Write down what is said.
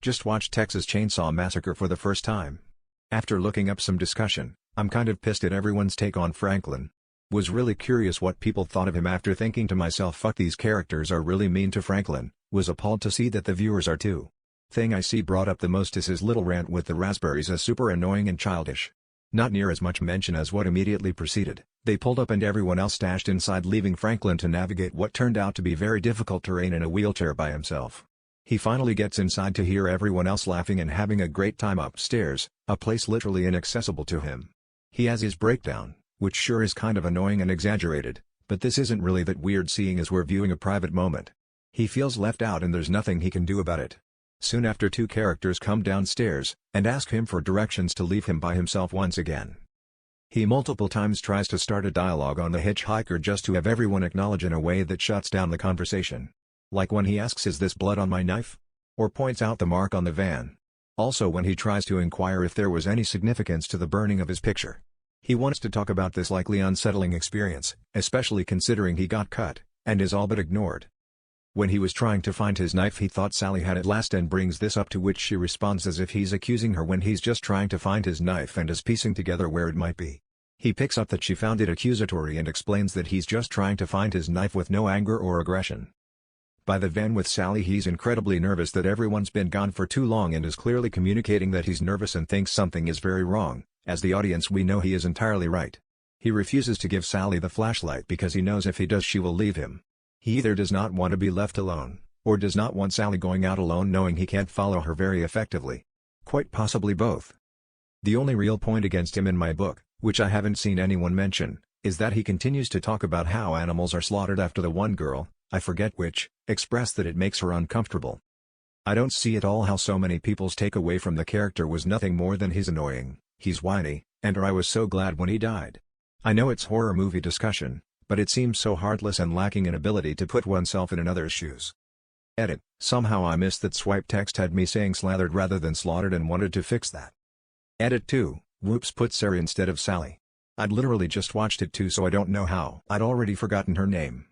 Just watched Texas Chainsaw Massacre for the first time. After looking up some discussion, I'm kind of pissed at everyone's take on Franklin. Was really curious what people thought of him after thinking to myself, fuck, these characters are really mean to Franklin. Was appalled to see that the viewers are too. Thing I see brought up the most is his little rant with the raspberries as super annoying and childish. Not near as much mention as what immediately preceded. They pulled up and everyone else dashed inside, leaving Franklin to navigate what turned out to be very difficult terrain in a wheelchair by himself. He finally gets inside to hear everyone else laughing and having a great time upstairs, a place literally inaccessible to him. He has his breakdown, which sure is kind of annoying and exaggerated, but this isn't really that weird seeing as we're viewing a private moment. He feels left out and there's nothing he can do about it. Soon after, two characters come downstairs, and ask him for directions to leave him by himself once again. He multiple times tries to start a dialogue on the hitchhiker just to have everyone acknowledge in a way that shuts down the conversation. Like when he asks, "Is this blood on my knife?" Or points out the mark on the van. Also when he tries to inquire if there was any significance to the burning of his picture. He wants to talk about this likely unsettling experience, especially considering he got cut, and is all but ignored. When he was trying to find his knife, he thought Sally had it last and brings this up, to which she responds as if he's accusing her when he's just trying to find his knife and is piecing together where it might be. He picks up that she found it accusatory and explains that he's just trying to find his knife with no anger or aggression. By the van with Sally, he's incredibly nervous that everyone's been gone for too long and is clearly communicating that he's nervous and thinks something is very wrong. As the audience, we know he is entirely right. He refuses to give Sally the flashlight because he knows if he does she will leave him. He either does not want to be left alone, or does not want Sally going out alone knowing he can't follow her very effectively. Quite possibly both. The only real point against him in my book, which I haven't seen anyone mention, is that he continues to talk about how animals are slaughtered after the one girl, I forget which, expressed that it makes her uncomfortable. I don't see at all how so many people's takeaway from the character was nothing more than he's annoying, he's whiny, and I was so glad when he died. I know it's horror movie discussion, but it seems so heartless and lacking in ability to put oneself in another's shoes. Edit: somehow I missed that swipe text had me saying slathered rather than slaughtered and wanted to fix that. Edit 2, whoops, put Sarah instead of Sally. I'd literally just watched it too, so I don't know how. I'd already forgotten her name.